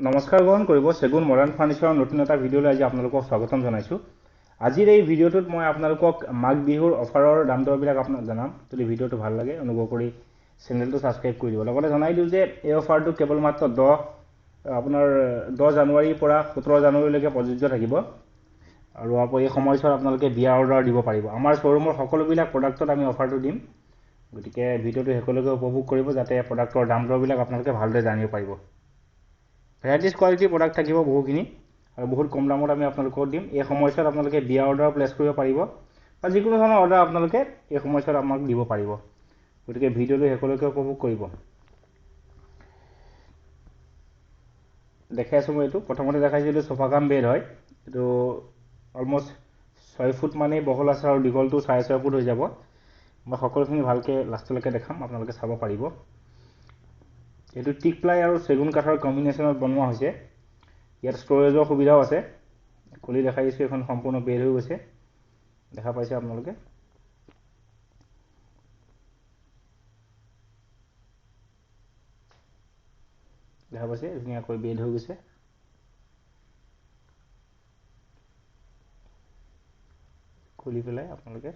নমস্কাৰ গ্ৰহণ কৰিব সেগুন মডাৰ্ণ ফাৰ্নিচাৰৰ নতুন এটা ভিডিঅ'লৈ আজি আপোনালোকক স্বাগতম জনাইছোঁ। আজিৰ এই ভিডিঅ'টোত মই আপোনালোকক মাঘ বিহুৰ অফাৰৰ দাম দৰবিলাক আপোনাক জনাম। যদি ভিডিঅ'টো ভাল লাগে অনুগ্ৰহ কৰি চেনেলটো ছাবস্ক্ৰাইব কৰি দিব। লগতে জনাই দিওঁ যে এই অফাৰটো কেৱল মাত্ৰ 10 জানুৱাৰীৰ পৰা 17 জানুৱাৰীলৈকে প্ৰযোজ্য থাকিব আৰু এই সময়ছোৱাত আপোনালোকে বিয়া অৰ্ডাৰ দিব পাৰিব। আমাৰ শ্ব'ৰুমৰ সকলোবিলাক প্ৰডাক্টত আমি অফাৰটো দিম, গতিকে ভিডিঅ'টো শেষলৈকে উপভোগ কৰিব যাতে প্ৰডাক্টৰ দাম দৰবিলাক আপোনালোকে ভালদৰে জানিব পাৰিব। ভেৰাইটিজ কোৱালিটিৰ প্ৰডাক্ট থাকিব বহুখিনি আৰু বহুত কম দামত আমি আপোনালোকক দিম। এই সময়ছোৱাত আপোনালোকে বিয়া অৰ্ডাৰ প্লেচ কৰিব পাৰিব বা যিকোনো ধৰণৰ অৰ্ডাৰ আপোনালোকে এই সময়ছোৱাত আমাক দিব পাৰিব। গতিকে ভিডিঅ'টো শেষলৈকে উপভোগ কৰিব। দেখাই আছোঁ মই এইটো। প্ৰথমতে দেখাইছোঁ এইটো চোফা কাম বেড হয়। এইটো অলমষ্ট 6 ফুট মানেই বহল আছে আৰু দীঘলটো 6.5 ফুট হৈ যাব। মই সকলোখিনি ভালকৈ লাষ্টলৈকে দেখাম, আপোনালোকে চাব পাৰিব। এইটো টিক প্লাই আৰু চেগুন কাঠৰ কম্বিনেশ্যনত বনোৱা হৈছে। ইয়াত ষ্ট'ৰেজৰ সুবিধাও আছে। খুলি দেখাই দিছোঁ, এখন সম্পূৰ্ণ বেড হৈ গৈছে, দেখা পাইছে আপোনালোকে। দেখা পাইছে ধুনীয়াকৈ বেড হৈ গৈছে। খুলি পেলাই আপোনালোকে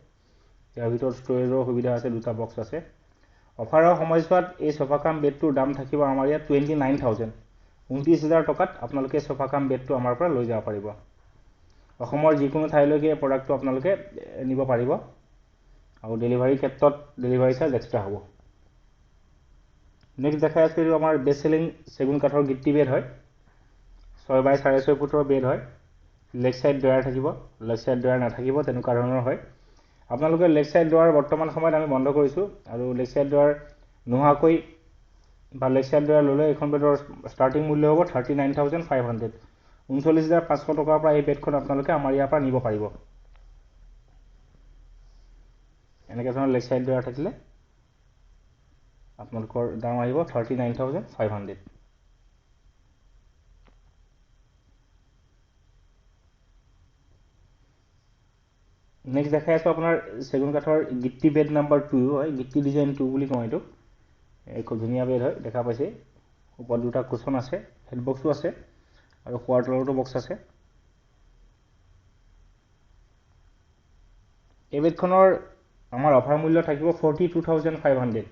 ইয়াৰ ভিতৰত ষ্ট'ৰেজৰ সুবিধা আছে, 2টা বক্স আছে। অফাৰৰ সময়ছোৱাত এই চোফা কাম বেডটোৰ দাম থাকিব আমাৰ ইয়াত 29,000, 29,000 টকাত আপোনালোকে চোফা কাম বেডটো আমাৰ পৰা লৈ যাব পাৰিব। অসমৰ যিকোনো ঠাইলৈকে এই প্ৰডাক্টটো আপোনালোকে নিব পাৰিব আৰু ডেলিভাৰীৰ ক্ষেত্ৰত ডেলিভাৰী চাৰ্জ এক্সট্ৰা হ'ব। নেক্সট দেখাই আছোঁ, এইটো আমাৰ বেষ্ট চেলিং চেগুন কাঠৰ গিফ্টি বেড হয়। 6x6.5 ফুটৰ বেড হয়। লেগ চাইড ড্ৰয়াৰ থাকিব, লেগ চাইড ড্ৰয়াৰ নাথাকিব, তেনেকুৱা ধৰণৰ হয়। আপোনালোকে লেগ চাইড ড্ৰয়াৰ বৰ্তমান সময়ত আমি বন্ধ কৰিছোঁ আৰু লেগ চাইড ড্ৰয়াৰ নোহোৱাকৈ বা লেগ চাইড ড্ৰয়াৰ ল'লে এইখন বেডৰ ষ্টাৰ্টিং মূল্য হ'ব 39,500, 39,500 টকাৰ পৰা এই বেডখন আপোনালোকে আমাৰ ইয়াৰ পৰা নিব পাৰিব। এনেকৈ ধৰণৰ লেগ চাইড ড্ৰয়াৰ থাকিলে আপোনালোকৰ দাম আহিব 39,500। নেক্সট দেখাই আছোঁ আপোনাৰ চেগুন কাঠৰ গিফ্টি বেড নাম্বাৰ 2 হয়, গিফ্টি ডিজাইন 2 বুলি কওঁ এইটো। খুব ধুনীয়া বেড হয়, দেখা পাইছে। ওপৰত 2টা কুচন আছে, হেড বক্সো আছে আৰু শোৱাৰ তলতো বক্স আছে। এই বেডখনৰ আমাৰ অফাৰ মূল্য থাকিব 42,500,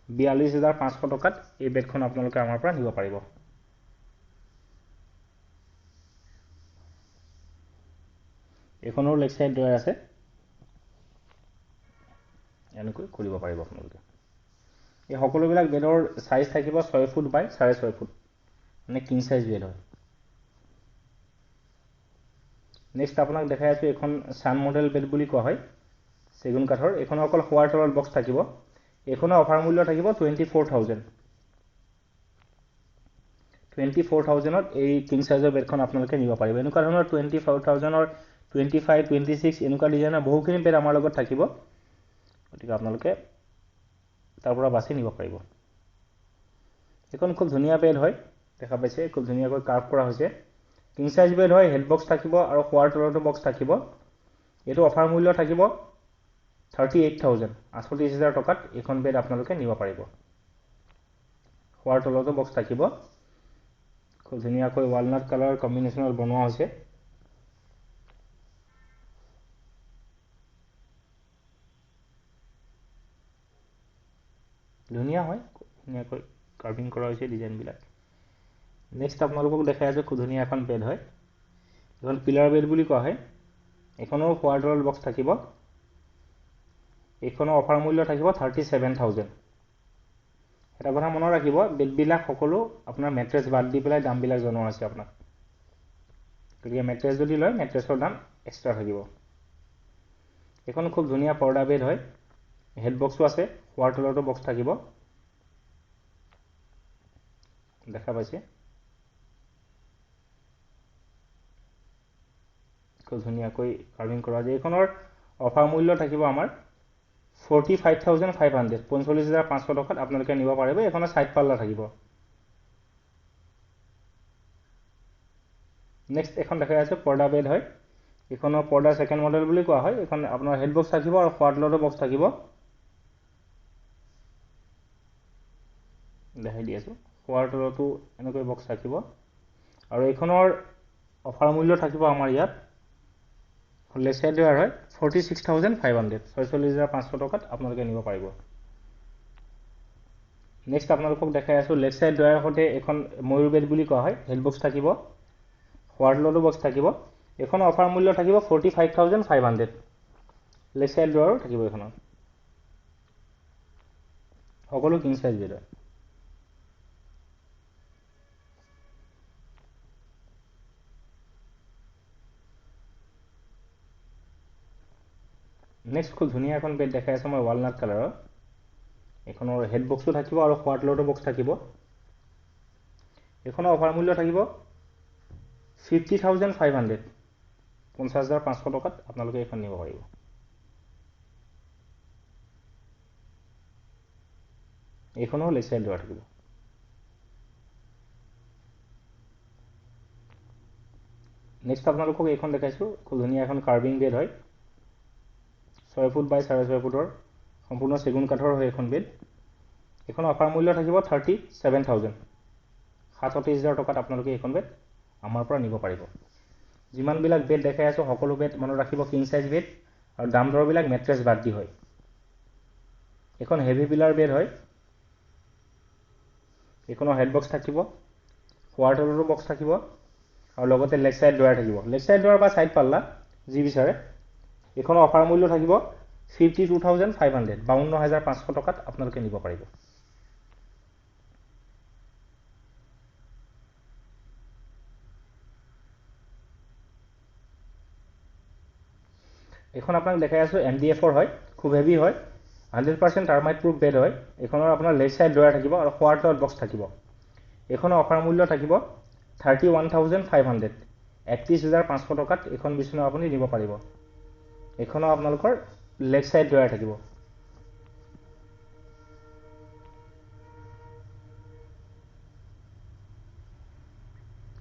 42,500 টকাত এই বেডখন আপোনালোকে আমাৰ পৰা নিব পাৰিব। এইখনৰ লেগ চাইড ড্ৰয়াৰ আছে, এনেকৈ খুলিব পাৰিব আপোনালোকে। এই সকলোবিলাক বেডৰ চাইজ থাকিব 6 ফুট বাই 6.5 ফুট, মানে কিং চাইজ বেড হয়। নেক্সট আপোনাক দেখাই আছোঁ, এইখন ছান মডেল বেড বুলি কোৱা হয়, চেগুন কাঠৰ। এইখনৰ অকল শোৱাৰ তলত বক্স থাকিব। এইখনৰ অফাৰ মূল্য থাকিব 24,000, 24,000ত এই কিং চাইজৰ বেডখন আপোনালোকে নিব পাৰিব। এনেকুৱা ধৰণৰ 24,000ৰ 25, 26 এনেকুৱা ডিজাইনৰ বহুখিনি বেড আমাৰ লগত থাকিব, গতিকে আপোনালোকে তাৰ পৰা বাছি নিব পাৰিব। এইখন খুব ধুনীয়া বেড হয়, দেখা পাইছে, খুব ধুনীয়াকৈ কাৰ্ভ কৰা হৈছে। কিং চাইজ বেড হয়, হেড বক্স থাকিব আৰু শোৱাৰ তলতো বক্স থাকিব। এইটো অফাৰ মূল্য থাকিব 38,000, 38,000 টকাত এইখন বেড আপোনালোকে নিব পাৰিব। শোৱাৰ তলতো বক্স থাকিব। খুব ধুনীয়াকৈ ৱালনাট কালাৰ কম্বিনেশ্যনত বনোৱা হৈছে। ধুনীয়া হয়, ধুনীয়াকৈ কাৰ্ভিং কৰা হৈছে ডিজাইনবিলাক। নেক্সট আপোনালোকক দেখাই আছোঁ, খুব ধুনীয়া এখন বেড হয়। এইখন পিলাৰ বেড বুলি কোৱা হয়। এইখনৰ শোৱাৰ তলত বক্স থাকিব। এইখনৰ অফাৰ মূল্য থাকিব 37,000। এটা কথা মনত ৰাখিব, বেডবিলাক সকলো আপোনাৰ মেট্ৰেছ বাদ দি পেলাই দামবিলাক জনোৱা হৈছে আপোনাক, গতিকে মেট্ৰেছ যদি লয় মেট্ৰেছৰ দাম এক্সট্ৰা থাকিব। এইখন খুব ধুনীয়া পৰ্দা বেড হয়, হেড বক্সো আছে, শোৱাৰ তলতো বক্স থাকিব, দেখা পাইছে। খুব ধুনীয়াকৈ কাৰ্ভিং কৰা হৈছে। এইখনৰ অফাৰ মূল্য থাকিব আমাৰ 45,500, 45,500 টকাত আপোনালোকে নিব পাৰিব। এইখনৰ ছাইড পাল্লা থাকিব। নেক্সট এখন দেখাই আছোঁ, পৰ্দা বেড হয়। এইখনৰ পৰ্দা ছেকেণ্ড মডেল বুলি কোৱা হয়। এইখন আপোনাৰ হেড বক্স থাকিব আৰু শোৱাৰ তলতো বক্স থাকিব, দেখাই দি আছোঁ। শোৱাৰ তলতো এনেকৈ বক্স থাকিব। আৰু এইখনৰ অফাৰ মূল্য থাকিব আমাৰ ইয়াত লেগ সাইড ড্ৰয়াৰ হয় 46,500 46,500 টকাত আপোনালোকে নিব পাৰিব। নেক্সট আপোনালোকক দেখাই আছো লেগ সাইড ড্ৰয়াৰ সৈতে এখন ময়ূৰ বেড বুলি কোৱা হয় হেড বক্স থাকিব, হোৱাৰ্ডলডো বক্স থাকিব। এখন অফাৰ মূল্য থাকিব 45,500 লেগ সাইড ড্ৰয়াৰ থাকিব। এখনৰ সকলো কিং সাইজ বেড হয়। নেক্সট খুব ধুনীয়া এখন বেড দেখাই আছো মই ৱালনাট কালাৰৰ। এখনৰ হেড বক্সো থাকিব আৰু হোৱাৰ্ডলডো বক্স থাকিব। এখনৰ অফাৰ মূল্য থাকিব 50,500 50,500 টকাত আপোনালোকে এখন নিব পাৰিব। এইখনো লেগ সাইড ড্ৰয়াৰ থাকিব। নেক্সট আপোনালোকক এইখন দেখাইছো খুব ধুনীয়া এখন কাৰ্ভিং বেড হয় 6 ফুট বাই 6.5 ফুটৰ সম্পূৰ্ণ চেগুন কাঠৰ হয় এখন বেড। এখন অফাৰ মূল্য থাকিব 37,000 37,000 টকাত আপোনালোকে এইখন বেড আমাৰ পৰা নিব পাৰিব। যিমানবিলাক বেড দেখাই আছো সকলো বেড মনত ৰাখিব কিং সাইজ বেড আৰু দাম দৰবিলাক মেট্ৰেছ বাদ দি হয়। এখন হেভি পিলাৰ বেড হয়। এখনৰ হেড বক্স থাকিব, হোৱাৰ্ডলডো বক্স থাকিব আৰু লগতে লেগ সাইড ড্ৰয়াৰ থাকিব। লেগ সাইড ড্ৰয়াৰ বা সাইড পাল্লা যি বিচাৰে। এখনৰ অফাৰ মূল্য থাকিব 52,500 52,500 টকাত আপোনালোকে নিব পাৰিব। এখন আপোনাক দেখাই আছো MDF-ৰ হয়, খুব হেভি হয়, 100% টাৰ্মাইট প্ৰুফ বেড হয়। এখনৰ আপোনাৰ লেগ সাইড ড্ৰয়াৰ থাকিব আৰু হোৱাৰ্ডলড বক্স থাকিব। এখনৰ অফাৰ মূল্য থাকিব 31,500 31,500 টকাত এখন বিচনা আপুনি নিব পাৰিব। এখনো আপোনালোকৰ লেগ সাইড ড্ৰয়াৰ থাকিব।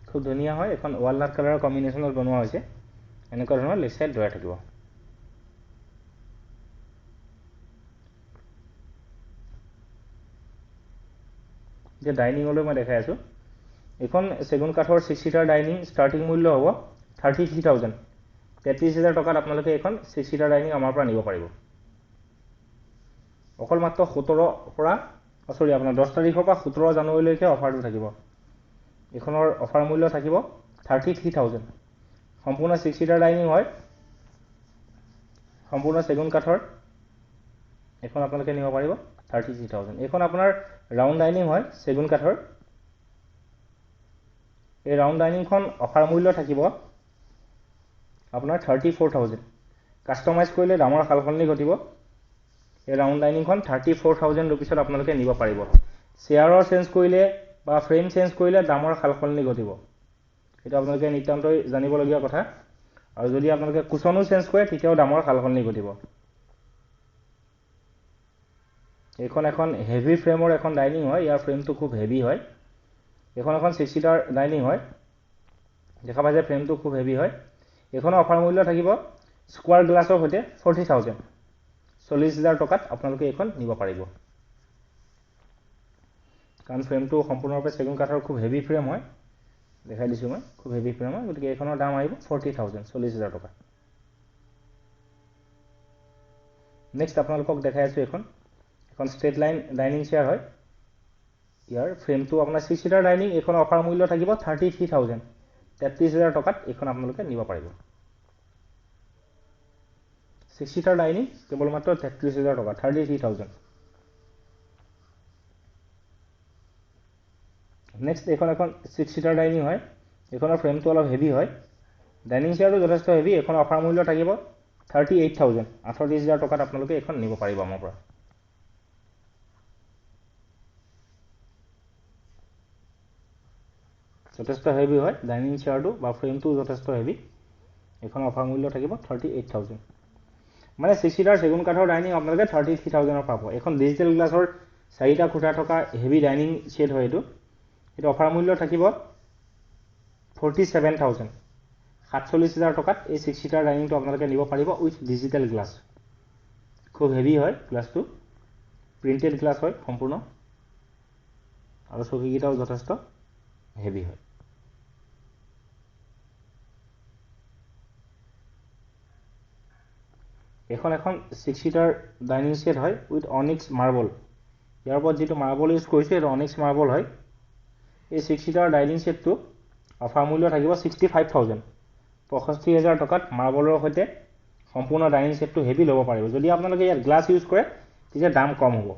খুব ধুনীয়া হয়, এখন ৱালনাট কালাৰৰ কম্বিনেশ্যনত বনোৱা হৈছে। এনেকুৱা ধৰণৰ লেগ সাইড ড্ৰয়াৰ থাকিব। যে ডাইনিঙলৈ মই দেখাই আছো এখন চেগুন কাঠৰ 6 সিটাৰ ডাইনিং ষ্টাৰ্টিং মূল্য হ'ব 33,000 33,000 টকাত আপোনালোকে এখন 6 সিটাৰ ডাইনিং আমাৰ পৰা নিব পাৰিব। অকল মাত্ৰ 17 পৰা আপোনাৰ 10 তাৰিখৰ পৰা 17 জানুৱাৰীলৈকে অফাৰটো থাকিব। এখনৰ অফাৰ মূল্য থাকিব 33,000 সম্পূৰ্ণ 6 সিটাৰ ডাইনিং হয়, সম্পূৰ্ণ চেগুন কাঠৰ। এখন আপোনালোকে নিব পাৰিব 33,000। এখন আপোনাৰ ৰাউণ্ড ডাইনিং হয় চেগুন কাঠৰ। এই ৰাউণ্ড ডাইনিংখন অফাৰ মূল্য থাকিব আপোনাৰ 34,000 কাষ্টমাইজ কৰিলে দামৰ সালসলনি ঘটিব। এই ৰাউণ্ড ডাইনিংখন 34,000 ৰুপিছত আপোনালোকে নিব পাৰিব। চেয়াৰৰ চেঞ্জ কৰিলে বা ফ্ৰেম চেঞ্জ কৰিলে দামৰ সালসলনি ঘটিব। এটা আপোনালোকে নিতান্তই জানিবলগীয়া কথা। আৰু যদি আপোনালোকে কুচনো চেঞ্জ কৰে তেতিয়াও দামৰ সালসলনি ঘটিব। এইখন এখন হেভি ফ্ৰেমৰ এখন ডাইনিং হয়, ইয়াৰ ফ্ৰেমটো খুব হেভি হয়। এখন 6 সিটাৰ ডাইনিং হয়, দেখা পাই যে ফ্ৰেমটো খুব হেভি হয়। এখনৰ অফাৰ মূল্য থাকিব স্কোৱাৰ গ্লাছৰ সৈতে 40,000 40,000 টকাত আপোনালোকে এইখন নিব পাৰিব। কাৰণ ফ্ৰেমটো সম্পূৰ্ণৰূপে চেগুন কাঠৰ খুব হেভি ফ্ৰেম হয়, দেখাই দিছোঁ মই, খুব হেভি ফ্ৰেম হয়। গতিকে এইখনৰ দাম আহিব 40,000 40,000 টকা। নেক্সট আপোনালোকক দেখাই আছোঁ এখন ষ্ট্ৰেট লাইন ডাইনিং চেয়াৰ হয়। ইয়াৰ ফ্ৰেমটো আপোনাৰ 6 সিটাৰ ডাইনিং। এইখনৰ অফাৰ মূল্য থাকিব 33,000 33,000 টকাত এইখন আপোনালোকে নিব পাৰিব। 6 সিটাৰ ডাইনিং কেৱল মাত্ৰ 33,000 টকা 33,000। নেক্সট এইখন 6 সিটাৰ ডাইনিং হয়। এইখনৰ ফ্ৰেমটো অলপ হেভি হয়, ডাইনিং চেয়াৰটো যথেষ্ট হেভি। এইখনৰ অফাৰ মূল্য থাকিব 38,000 38,000 টকাত আপোনালোকে এইখন নিব পাৰিব আমাৰ পৰা। যথেষ্ট হেভি হয় ডাইনিং চেয়াৰটো বা ফ্ৰেমটো যথেষ্ট হেভি। এইখনৰ অফাৰ মূল্য থাকিব 38,000। মানে 6 সিটাৰ চেগুন কাঠৰ ডাইনিং আপোনালোকে 33,000 পাব। এখন ডিজিটেল গ্লাছৰ 4টা খুঁটা থকা হেভি ডাইনিং ছেট হয় এইটো। এইটো অফাৰ মূল্য থাকিব 47,000 47,000 টকাত এই 6 সিটাৰ ডাইনিংটো আপোনালোকে নিব পাৰিব উইথ ডিজিটেল গ্লাছ। খুব হেভি হয় গ্লাছটো, প্ৰিণ্টেড গ্লাছ হয় সম্পূৰ্ণ, আৰু চকীকেইটাও যথেষ্ট হেভি হয়। এখন 6 সিটাৰ ডাইনিং সেট হয় উইথ অনিক্স মাৰ্বল। ইয়াৰ ওপৰত যেটো মাৰ্বল ইউজ কৰিছো এটা অনিক্স মাৰ্বল হয়। এই 6 সিটাৰ ডাইনিং সেটটো অফাৰ মূল্য থাকিব 65000 65000 টকাত মাৰ্বলৰ সৈতে সম্পূৰ্ণ ডাইনিং সেটটো হেভি ল'ব পাৰিব। যদি আপোনালোকে ইয়াত গ্লাছ ইউজ কৰে তেতিয়া দাম কম হ'ব।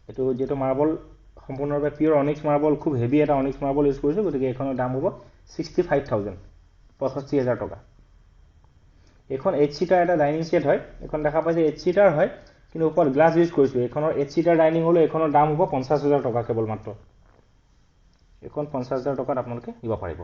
এটো যেটো মাৰ্বল সম্পূৰ্ণৰূপে পিওৰ অনিক্স মাৰ্বল খুব হেভি এটা অনিক্স মাৰ্বল ইউজ কৰিছো, গতিকে এখনৰ দাম হ'ব 65000 65000 টকা। এখন 8 সিটাৰ এটা ডাইনিং সেট হয়। এখন দেখা পাইছে 8 সিটাৰ হয় কিন্তু ওপৰত গ্লাছ ইউজ কৰিছো। এখনৰ 8 সিটাৰ ডাইনিং হলো এখনৰ দাম হ'ব 50000 টকা কেৱল মাত্ৰ। এখন 50000 টকাত আপোনালোকে দিব পাৰিব।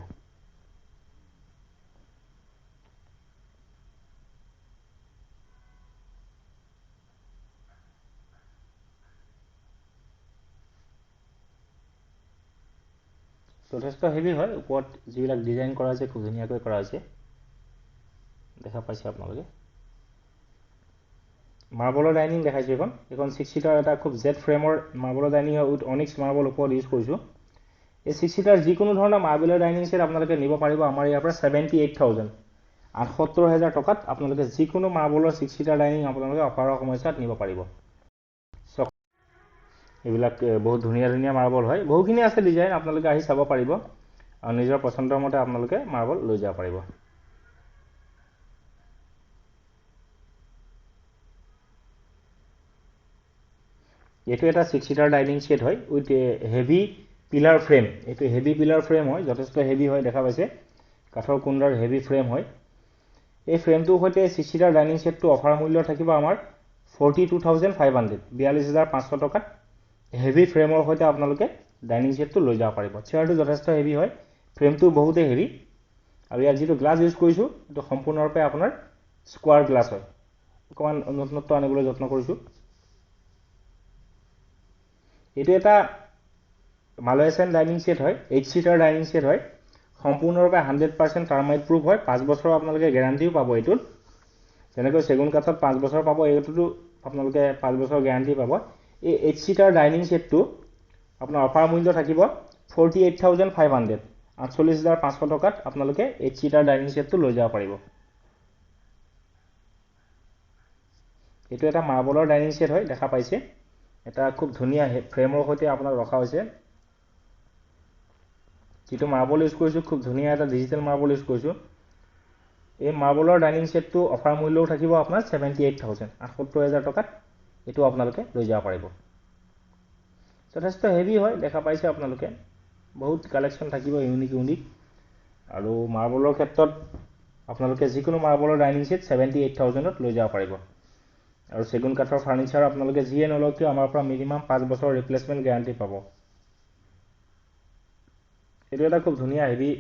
যথেষ্ট হেভি হয়। ওপৰত যিবিলাক ডিজাইন কৰা আছে খুব ধুনীয়াকৈ কৰা আছে, দেখা পাইছে আপোনালোকে। মাৰ্বলৰ ডাইনিং দেখাইছো এখন 6 সিটাৰ এটা খুব জেড ফ্ৰেমৰ মাৰ্বলৰ ডাইনিং হয় উইথ অনিক্স মাৰ্বল ওপৰত ইউজ কৰিছো। এই 6 সিটাৰ যিকোনো ধৰণৰ মাৰ্বলৰ ডাইনিং সেট আপোনালোকে নিব পাৰিব আমাৰ ইয়াৰ পৰা 78000 78000 টকাত আপোনালোকে যিকোনো মাৰ্বলৰ 6 সিটাৰ ডাইনিং আপোনালোকে অফাৰৰ সময়ত নিব পাৰিব। এইবিলাক বহুত ধুনীয়া ধুনীয়া মাৰ্বল হয়, বহুখিনি আছে ডিজাইন, আপোনালোকে আহি চাব পাৰিব আৰু নিজৰ পছন্দৰ মতে আপোনালোকে মাৰ্বল লৈ যাব পাৰিব। এটো এটা 6 সিটাৰ ডাইনিং সেট হয় উইথ হেভি পিলাৰ ফ্ৰেম। এটো হেভি পিলাৰ ফ্ৰেম হয়, যথেষ্ট হেভি হয়, দেখা পাইছে কাঠৰ কুণ্ডাৰ হেভি ফ্ৰেম হয়। এই ফ্ৰেমটোৰ সৈতে 6 সিটাৰ ডাইনিং সেটটো অফাৰ মূল্য থাকিব আমাৰ 42500 42500 টকাত হেভি ফ্ৰেমৰ সৈতে আপোনালোকে ডাইনিং সেটটো লৈ যাব পাৰিব। চেয়াৰটো যথেষ্ট হেভি হয়, ফ্ৰেমটো বহুতে হেভি আৰু ইয়াত যেটো গ্লাছ ইউজ কৰিছো এটো সম্পূৰ্ণৰূপে আপোনাৰ স্কোয়াৰ গ্লাছ হয়। অকমান নতুনত্ব আনিবলৈ যত্ন কৰিছো। এটো এটা মালয়েছিয়ান ডাইনিং সেট হয়, 8 সিটাৰ ডাইনিং সেট হয়, সম্পূৰ্ণৰূপে 100% টাৰ্মাইট প্ৰুফ হয়। 5 বছৰৰ আপোনালোকে গ্যাৰান্টিও পাব এটোত। যেনেকৈ সেগুন কাঠত 5 বছৰ পাব, এটোতো আপোনালোকে 5 বছৰ গ্যাৰান্টি পাব। এই 8 সিটাৰ ডাইনিং সেটটো আপোনাৰ অফাৰ মূল্য থাকিব 48500 48500 টকাত আপোনালোকে 8 সিটাৰ ডাইনিং সেটটো লৈ যাব পাৰিব। এটো এটা মাৰ্বলৰ ডাইনিং সেট হয়, দেখা পাইছে এটা খুব ধুনীয়া ফ্ৰেমৰ সৈতে আপোনাক ৰখা হৈছে। যেটো মাৰ্বল ইউজ কৰিছো খুব ধুনীয়া এটা ডিজিটেল মাৰ্বল ইউজ কৰিছো। এই মাৰ্বলৰ ডাইনিং সেটটো অফাৰ মূল্যও থাকিব আপোনাৰ 78000 78000 টকাত এটো আপোনালোকে লৈ যাব পাৰিব। যথেষ্ট হেভি হয়, দেখা পাইছে আপোনালোকে বহুত কালেকচন থাকিব ইউনিক আৰু মাৰ্বলৰ ক্ষেত্ৰত আপোনালোকে যিকোনো মাৰ্বলৰ ডাইনিং সেট 78000 ত লৈ যাব পাৰিব। আৰু সেগুন কাঠৰ ফাৰ্নিচাৰ আপোনালোকে যিয়ে নলওক কিয় আমাৰ পৰা মিনিমাম 5 বছৰ ৰিপ্লেসমেন্ট গ্যাৰান্টি পাব। এটো এটা খুব ধুনীয়া হেভি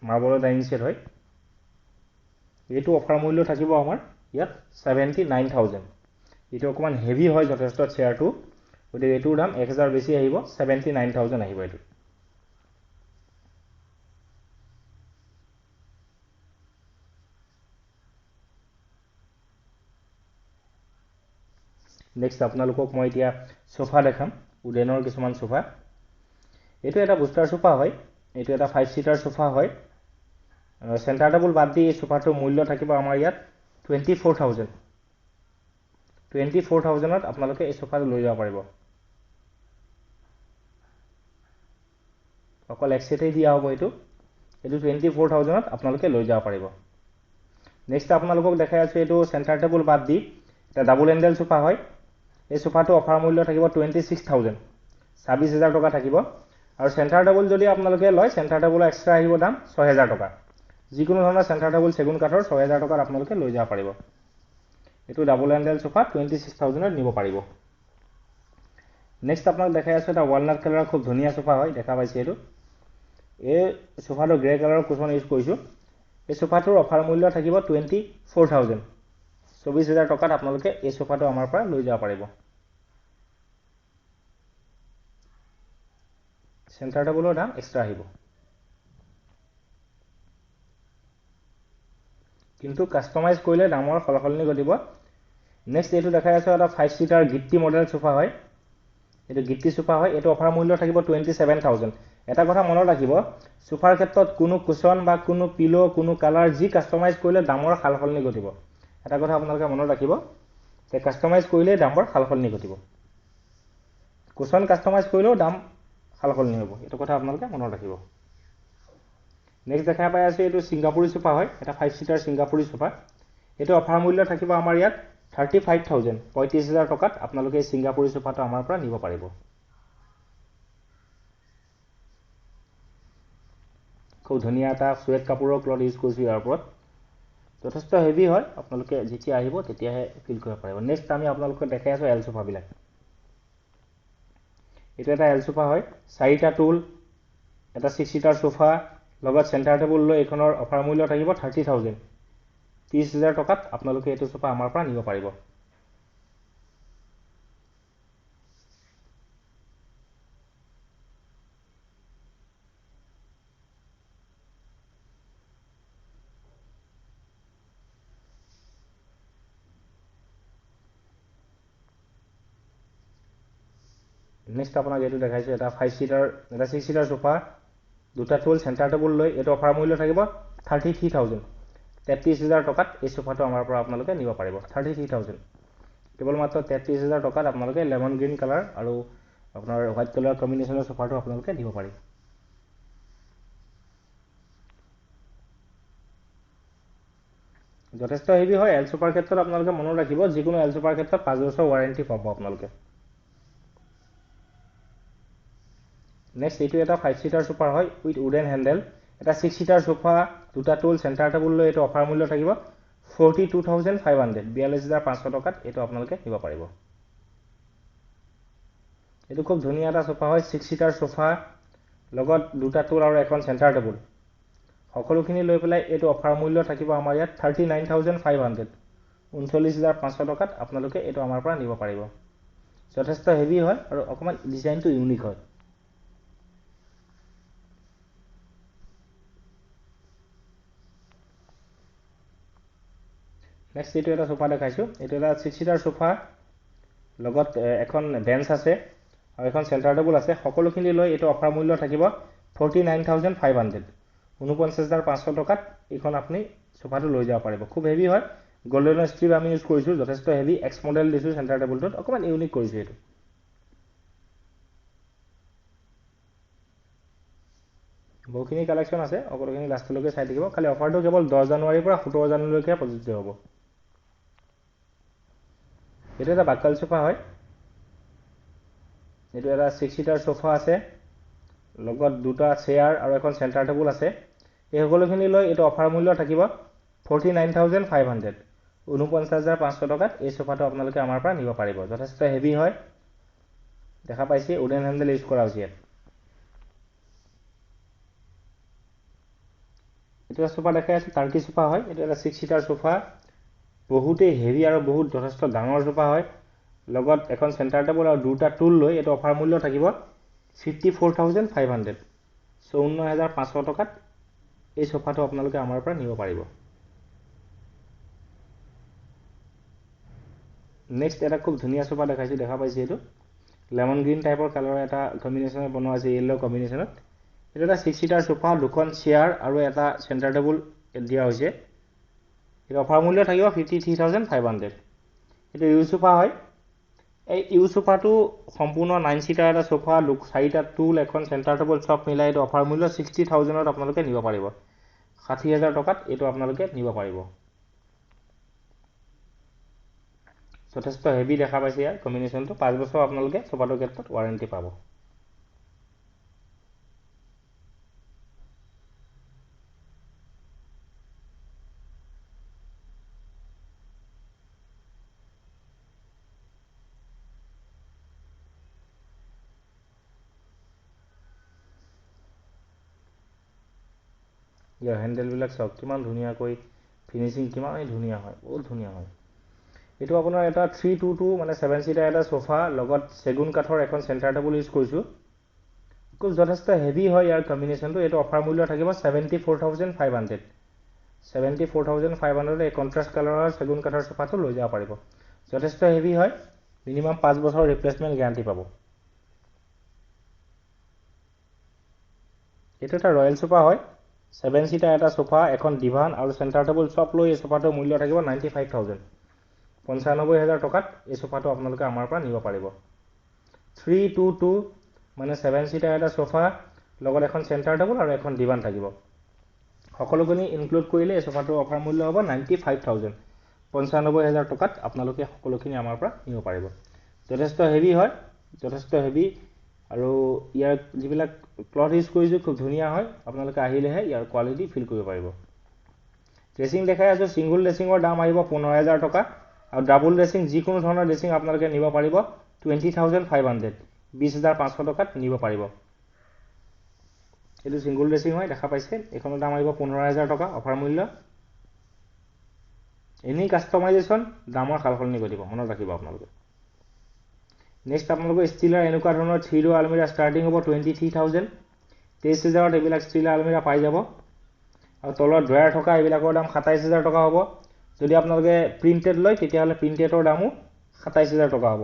মাৰ্বলৰ ডাইনিং সেট হয়। এটো অফাৰ মূল্য থাকিব আমাৰ ইয়াত 79000। এটো অকমান হেভি হয় যথেষ্ট চেয়াৰটো, গতিকে এটোৰ দাম 1000 বেছি আহিব, 79000 আহিব এটো। নেক্সট আপোনালোকক মই এতিয়া সোফা দেখাম, উডেনৰ কিছুমান সোফা। এটো এটা বুষ্টাৰ সোফা হয়, এটো এটা 5 সিটাৰ সোফা হয়। সেন্টাৰ টেবুল বাদ দি এই সোফাটোৰ মূল্য থাকিব আমাৰ ইয়াত 24000 24000ত আপোনালোকে এই সোফাটো লৈ যাব পাৰিব। অকল এক সেটেই দিয়া হ'ব এটো 24000ত আপোনালোকে লৈ যাব পাৰিব। নেক্সট আপোনালোকক দেখাই আছো এটো সেন্টাৰ টেবুল বাদ দি এটা ডাবল হ্যান্ডেল সোফা হয়। এই সোফাটো অফাৰ মূল্য থাকিব 26000 26000 টকা থাকিব। আৰু সেন্টাৰ টেবুল যদি আপোনালোকে লয় সেন্টাৰ টেবুলৰ এক্সট্ৰা আহিব দাম 6000 টকা। যিকোনো ধৰণৰ সেন্টাৰ টেবুল সেগুন কাঠৰ 6000 টকাত আপোনালোকে লৈ যাব পাৰিব। এটো ডাবল হ্যান্ডেল সোফা 26000ত নিব পাৰিব। নেক্সট আপোনাক দেখাই আছো এটা ওয়ালনাট কালাৰৰ খুব ধুনীয়া সোফা হয়, দেখা পাইছে এটো। এই সোফাটো গ্ৰে কালাৰৰ কুশন ইউজ কৰিছো। এই সোফাটোৰ অফাৰ মূল্য থাকিব 24000 24000 টকাত আপোনালোকে এই সোফাটো আমাৰ পৰা লৈ যাব পাৰিব। সেন্টাৰ টেবুলৰ দাম এক্সট্ৰা আহিব, কিন্তু কাস্টমাইজ কৰিলে দামৰ সলসলনি ঘটিব। নেক্সট এটো দেখাই আছো এটা 5 সিটাৰ গিট্টি মডেল সোফা হয়। এটো গিট্টি সোফা হয়, এটো অফাৰ মূল্য থাকিব 27000 এটা কথা মনত ৰাখিব, সোফাৰ ক্ষেত্ৰত কোনো কুশন বা কোনো পিলো, কোনো কালাৰ যি কাষ্টমাইজ কৰিলে দামৰ সালসলনি ঘটিব। এটা কথা আপোনালোকে মনত ৰাখিব যে কাষ্টমাইজ কৰিলে দামৰ সালসলনি ঘটিব। কুশন কাষ্টমাইজ কৰিলেও দাম সালসলনি হ'ব, এইটো কথা আপোনালোকে মনত ৰাখিব। নেক্সট দেখা পাই আছো, এইটো ছিংগাপুৰী সোফা হয়, এটা 5 সিটাৰ ছিংগাপুৰী সোফা। এইটো অফাৰ মূল্য থাকিব আমাৰ ইয়াত 35,000, 35,000 টকাত আপোনালোকে এই ছিংগাপুৰী সোফাটো আমাৰ পৰা নিব পাৰিব। খুব ধুনীয়া এটা সুৱেট কাপোৰৰ ক্লথ ইউজ কৰিছো ইয়াৰ ওপৰত, যথেষ্ট হেভি হয়, আপোনালোকে যেতিয়া আহিব তেতিয়াহে ফিল কৰিব পাৰিব। নেক্সট আমি আপোনালোকক দেখাই আছো এল সোফাবিলাক। এইটো এটা এল সোফা হয়, 4টা টুল, এটা 6 সিটাৰ সোফা, লগত চেণ্টাৰ টেবুল লৈ এইখনৰ অফাৰ মূল্য থাকিব 30,000, 30,000 টকাত আপোনালোকে এইটো সোফা আমাৰ পৰা নিব পাৰিব। নেক্সট আপোনাক এইটো দেখাইছো, এটা 5 সিটাৰ, এটা 6 সিটাৰ সোফা, 2টা টুল, চেণ্টাৰ টেবুল লৈ এইটো অফাৰ মূল্য থাকিব 33,000, 33,000 টকাত এই সোফাটো আমাৰ পৰা আপোনালোকে নিব পাৰিব। 33,000, কেৱল মাত্ৰ 33,000 টকাত আপোনালোকে লেমন গ্ৰীণ কালাৰ আৰু আপোনাৰ হোৱাইট কালাৰ কম্বিনেশ্যনৰ সোফাটো আপোনালোকে দিব পাৰিব। যথেষ্ট হেভি হয়। এল সোফাৰ ক্ষেত্ৰত আপোনালোকে মনত ৰাখিব, যিকোনো এল সোফাৰ ক্ষেত্ৰত 5 বছৰ ৱাৰেণ্টি পাব আপোনালোকে। নেক্সট এইটো এটা 5 সিটাৰ সোফা হয় উইথ উডেন হেণ্ডেল, এটা 6 সিটাৰ সোফা, 2টা টুল, চেণ্টাৰ টেবুল লৈ এইটো অফাৰ মূল্য থাকিব 42,500, 42,500 টকাত এইটো আপোনালোকে নিব পাৰিব। এইটো খুব ধুনীয়া এটা সোফা হয়, 6 সিটাৰ সোফা, লগত 2টা টুল আৰু এখন চেণ্টাৰ টেবুল, সকলোখিনি লৈ পেলাই এইটো অফাৰ মূল্য থাকিব আমাৰ ইয়াত 39,500, 39,500 টকাত আপোনালোকে এইটো আমাৰ পৰা নিব পাৰিব। যথেষ্ট হেভি হয় আৰু অকণমান ডিজাইনটো ইউনিক হয়। নেক্সট এইটো এটা সোফা দেখাইছো, এইটো এটা 6 সিটাৰ সোফা, লগত এখন বেঞ্চ আছে আৰু এখন চেণ্টাৰ টেবুল আছে, সকলোখিনি লৈ এইটো অফাৰ মূল্য থাকিব 49,500, 49,500 টকাত এইখন আপুনি সোফাটো লৈ যাব পাৰিব। খুব হেভি হয়, গল্ডেনৰ ষ্ট্ৰিপ আমি ইউজ কৰিছো, যথেষ্ট হেভি, এক্স মডেল দিছো চেণ্টাৰ টেবুলটোত, অকণমান ইউনিক কৰিছো এইটো। বহুখিনি কালেকশ্যন আছে, সকলোখিনি লাষ্টলৈকে চাই থাকিব, খালি অফাৰটো কেৱল 10 জানুৱাৰীৰ পৰা 17 জানুৱাৰীলৈকে প্ৰযোজ্য হ'ব। এইটো এটা বাক্কাল সোফা হয়, এইটো এটা 6 সিটাৰ সোফা আছে, লগত 2টা চেয়াৰ আৰু এখন চেণ্টাৰ টেবুল আছে। এই সকলোখিনি লৈ এইটো অফাৰ মূল্য থাকিব 49,500, 49,500 টকাত এই সোফাটো আপোনালোকে আমাৰ পৰা নিব পাৰিব। যথেষ্ট হেভি হয়, দেখা পাইছে উডেন হেণ্ডেল ইউজ কৰা হৈছে। এইটো সোফা দেখাই আছো, টাৰ্কি সোফা হয়, এইটো এটা 6 সিটাৰ সোফা, বহুতেই হেভি আৰু বহুত যথেষ্ট ডাঙৰ সোফা হয়, লগত এখন চেণ্টাৰ টেবুল আৰু 2টা টুল লৈ এইটো অফাৰ মূল্য থাকিব 54,500, 54,500 টকাত এই সোফাটো আপোনালোকে আমাৰ পৰা নিব পাৰিব। নেক্সট এটা খুব ধুনীয়া সোফা দেখাইছো, দেখা পাইছে এইটো লেমন গ্ৰীণ টাইপৰ কালাৰৰ এটা কম্বিনেশ্যনত বনোৱা আছে, য়েল্লো কম্বিনেশ্যনত। এইটো এটা 6 সিটাৰ সোফা, 2খন চেয়াৰ আৰু এটা চেণ্টাৰ টেবুল দিয়া হৈছে। এইটো অফাৰ মূল্য থাকিব 53,500। এইটো ইউ সোফা হয়, এই ইউ সোফাটো সম্পূৰ্ণ 9 সিটাৰ এটা সোফা, 4টা টুল, এখন চেণ্টাৰ টেবুল সব মিলাই এইটো অফাৰ মূল্য 60,000ত আপোনালোকে নিব পাৰিব। 60,000 টকাত এইটো আপোনালোকে নিব পাৰিব। যথেষ্ট হেভি দেখা পাইছে ইয়াৰ কম্বিনেশ্যনটো, 5 বছৰ আপোনালোকে সোফাটোৰ ক্ষেত্ৰত ৱাৰেণ্টি পাব। ইয়াৰ হেণ্ডেলবিলাক চাওক কিমান ধুনীয়াকৈ, ফিনিচিং কিমানেই ধুনীয়া হয়, বহুত ধুনীয়া হয়। এইটো আপোনাৰ এটা 322 মানে 7 সিটাৰ এটা সোফা, লগত চেগুন কাঠৰ এখন চেণ্টাৰ টেবুল ইউজ কৰিছো। খুব যথেষ্ট হেভি হয় ইয়াৰ কম্বিনেশ্যনটো। এইটো অফাৰ মূল্য থাকিব 74,500, 74,500 এই কণ্ট্ৰাষ্ট কালাৰৰ চেগুন কাঠৰ সোফাটো লৈ যাব পাৰিব। যথেষ্ট হেভি হয়, মিনিমাম 5 বছৰ ৰিপ্লেচমেণ্ট গেৰাণ্টি পাব। এইটো এটা ৰয়েল সোফা হয় 7 সিটাৰ এটা সোফা এখন ডিভান আৰু চেণ্টাৰ টেবুল সব লৈ এই সোফাটোৰ মূল্য থাকিব 95,000 95,000 টকাত এই সোফাটো আপোনালোকে আমাৰ পৰা নিব পাৰিব 322 মানে 7 সিটাৰ এটা সোফা লগত এখন চেণ্টাৰ টেবুল আৰু এখন ডিভান থাকিব সকলোখিনি ইনক্লুড কৰিলে এই সোফাটোৰ অফাৰ মূল্য হ'ব 95,000 95,000 টকাত আপোনালোকে সকলোখিনি আমাৰ পৰা নিব পাৰিব যথেষ্ট হেভি হয় যথেষ্ট হেভি আৰু ইয়াৰ যিবিলাক ক্লথ ইউজ কৰিছো খুব ধুনীয়া হয় আপোনালোকে আহিলেহে ইয়াৰ কোৱালিটি ফিল কৰিব পাৰিব ড্ৰেছিং দেখাই আছো সিঙ্গল ড্ৰেছিঙৰ দাম আহিব 15,000 টকা আৰু ডাবল ড্ৰেছিং যিকোনো ধৰণৰ ড্ৰেছিং আপোনালোকে নিব পাৰিব 20,500 20,500 টকাত নিব পাৰিব এইটো সিঙ্গল ড্ৰেছিং হয় দেখা পাইছে এখনৰ দাম আহিব 15,000 টকা অফাৰ মূল্য এনি কাস্টমাইজেশ্যন দামৰ সালসলনি কৰি দিব মনত ৰাখিব আপোনালোকে নেক্সট আপোনালোকৰ ষ্টিলৰ এনেকুৱা ধৰণৰ 3 ডোৰ আলমিৰা ষ্টাৰ্টিং হ'ব 23,000 23,000ত এইবিলাক ষ্টিলৰ আলমিৰা পাই যাব আৰু তলত ড্ৰয়াৰ থকা এইবিলাকৰ দাম 27,000 টকা হ'ব যদি আপোনালোকে প্ৰিন্টেড লয় তেতিয়াহ'লে প্ৰিন্টেডৰ দামো 27,000 টকা হ'ব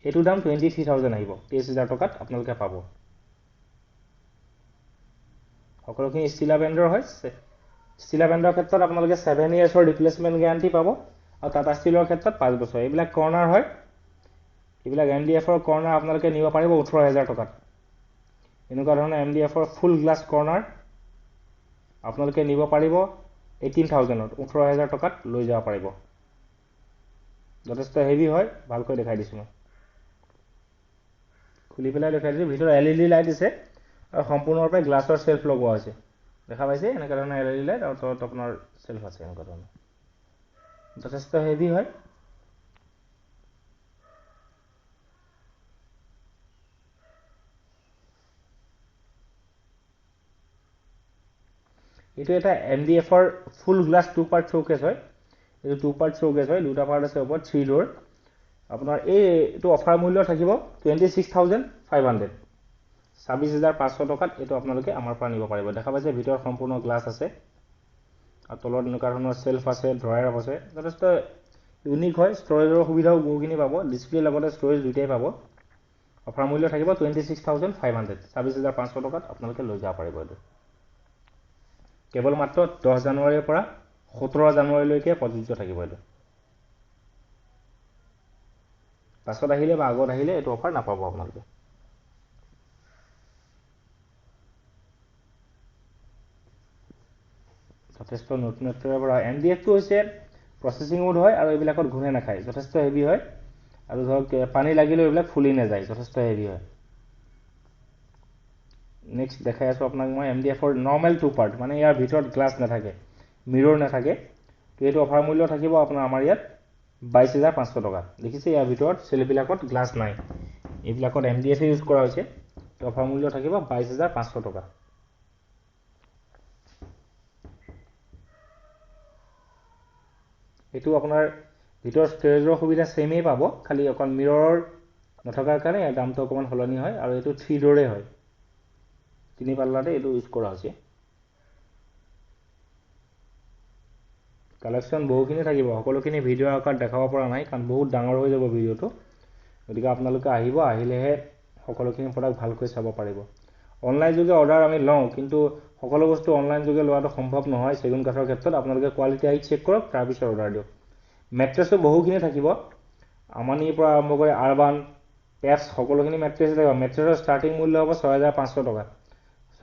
এইটো দাম 23,000 আহিব 23,000 টকাত আপোনালোকে পাব সকলোখিনি ষ্টিলৰ ব্ৰেণ্ডৰ হয় ষ্টিলৰ ব্ৰেণ্ডৰ ক্ষেত্ৰত আপোনালোকে 7 ইয়াৰ্ছৰ ৰিপ্লেচমেণ্ট গ্যাৰান্টি পাব আৰু টাটা ষ্টিলৰ ক্ষেত্ৰত 5 বছৰ এইবিলাক কৰ্নাৰ হয় এইবিলাক MDFৰ কৰ্নাৰ আপোনালোকে নিব পাৰিব 18,000 টকাত এনেকুৱা ধৰণৰ MDFৰ ফুল গ্লাছ কৰ্নাৰ আপোনালোকে নিব পাৰিব 18,000ত 18,000 টকাত লৈ যাব পাৰিব যথেষ্ট হেভি হয় ভালকৈ দেখাই দিছো মই খুলি পেলাই দেখাই দিছো ভিতৰত LED লাইট আছে আৰু সম্পূৰ্ণৰূপে গ্লাছৰ সেলফ লগোৱা হৈছে দেখা পাইছে এনেকুৱা ধৰণৰ LED লাইট আৰু তলত আপোনাৰ সেলফ আছে এনেকুৱা ধৰণৰ যথেষ্ট হেভি হয় এইটো এটা MDFৰ ফুল গ্লাছ 2 পাৰ্ট শোকেস হয় এইটো 2 পাৰ্ট শোকেস হয় দুটা পাৰ্ট আছে ওপৰত 3 ডোৰ আপোনাৰ এইটো অফাৰ মূল্য থাকিব 26,500 26,500 টকাত এইটো আপোনালোকে আমাৰ পৰা নিব পাৰিব দেখা পাইছে ভিতৰত সম্পূৰ্ণ গ্লাছ আছে আৰু তলত এনেকুৱা ধৰণৰ সেলফ আছে ড্ৰয়াৰ আছে যথেষ্ট ইউনিক হয় ষ্টৰেজৰ সুবিধাও বহুখিনি পাব ডিসপ্লে লগতে ষ্টৰেজ দুটাই পাব অফাৰ মূল্য থাকিব 26,500 26,500 টকাত আপোনালোকে লৈ যাব পাৰিব এইটো কেৱল মাত্ৰ 10 জানুৱাৰীৰ পৰা 17 জানুৱাৰীলৈকে প্ৰযোজ্য থাকিব এইটো পাছত আহিলে বা আগত আহিলে এইটো অফাৰ নাপাব আপোনালোকে যথেষ্ট নতুনত্বৰ পৰা MDF টো হৈছে প্ৰসেসিং মোড হয় আৰু এইবিলাকত ঘূনে নাখায় যথেষ্ট হেভি হয় আৰু ধৰক পানী লাগিলে এইবিলাক ফুলি নাযায় যথেষ্ট হেভি হয় নেক্সট দেখাই আছো আপোনাক মই MDFৰ নৰ্মাল 2 পাৰ্ট মানে ইয়াৰ ভিতৰত গ্লাছ নাথাকে মিৰৰ নাথাকে তো এইটো অফাৰ মূল্য থাকিব আপোনাৰ আমাৰ ইয়াত 22,500 টকা দেখিছে ইয়াৰ ভিতৰত সেলবিলাকত গ্লাছ নাই এইবিলাকত MDF ইউজ কৰা হৈছে তো অফাৰ মূল্য থাকিব 22,500 টকা এইটো আপোনাৰ ভিতৰ ষ্টৰেজৰ সুবিধা সেমই পাব খালি অকন মিৰৰৰ নথকাৰ কাৰণে ইয়াৰ দামটো অকমান হলনি হয় আৰু এইটো 3 ডোৰে হয় তিনি পাল্লাতে এইটো ইউজ কৰা হৈছে কালেকশন বহুখিনি থাকিব সকলোখিনি ভিডিও আকাৰত দেখাব পৰা নাই কাৰণ বহুত ডাঙৰ হৈ যাব ভিডিওটো গতিকে আপোনালোকে আহিব আহিলেহে সকলোখিনি প্ৰডাক্ট ভালকৈ চাব পাৰিব অনলাইন যোগে অৰ্ডাৰ আমি লওঁ কিন্তু সকলো বস্তু অনলাইন যোগে লোৱাটো সম্ভৱ নহয় সেগুন কাঠৰ ক্ষেত্ৰত আপোনালোকে কোৱালিটি আহি চেক কৰক তাৰ পিছত অৰ্ডাৰ দিয়ক মেট্ৰেছও বহুখিনি থাকিব আমানিৰ পৰা আৰম্ভ কৰি আৰবান পেপছ সকলোখিনি মেট্ৰেছ থাকিব মেট্ৰেছৰ ষ্টাৰ্টিং মূল্য হ'ব 6,500 টকা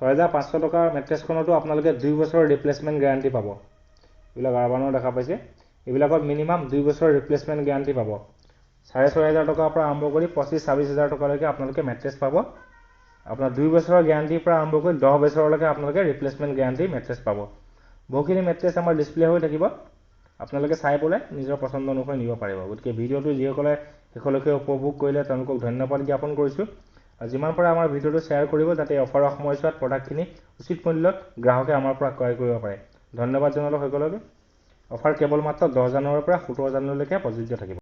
6,500 টকাৰ মেট্ৰেছখনতো আপোনালোকে 2 বছৰৰ ৰিপ্লেচমেণ্ট গ্যাৰান্টি পাব এইবিলাক আৰবানৰ দেখা পাইছে এইবিলাকত মিনিমাম 2 বছৰৰ ৰিপ্লেচমেণ্ট গ্যাৰান্টি পাব 6,500 টকাৰ পৰা আৰম্ভ কৰি 25-26,000 টকালৈকে আপোনালোকে মেট্ৰেছ পাব আপোনাৰ 2 বছৰৰ গ্যাৰান্টিৰ পৰা আৰম্ভ কৰি 10 বছৰলৈকে আপোনালোকে ৰিপ্লেচমেণ্ট গ্যাৰান্টি মেট্ৰেছ পাব বহুখিনি মেট্ৰেছ আমাৰ ডিসপ্লে হৈ থাকিব আপোনালোকে চাই বলে নিজৰ পছন্দ অনুসৰি নিব পাৰিব গতিকে ভিডিওটো যিসকলে শেষলৈকে উপভোগ কৰিলে তেওঁলোকক ধন্যবাদ জ্ঞাপন কৰিছো আৰু যিমান পাৰে আমাৰ ভিডিওটো শ্বেয়াৰ কৰিব যাতে অফাৰৰ সময়ছোৱাত প্ৰডাক্টখিনি উচিত মূল্যত গ্ৰাহকে আমাৰ পৰা ক্ৰয় কৰিব পাৰে ধন্যবাদ জনালো সকলোকে অফাৰ কেৱল মাত্ৰ 10 জানুৱাৰীৰ পৰা 17 জানুৱাৰীলৈকে প্ৰযোজ্য থাকিব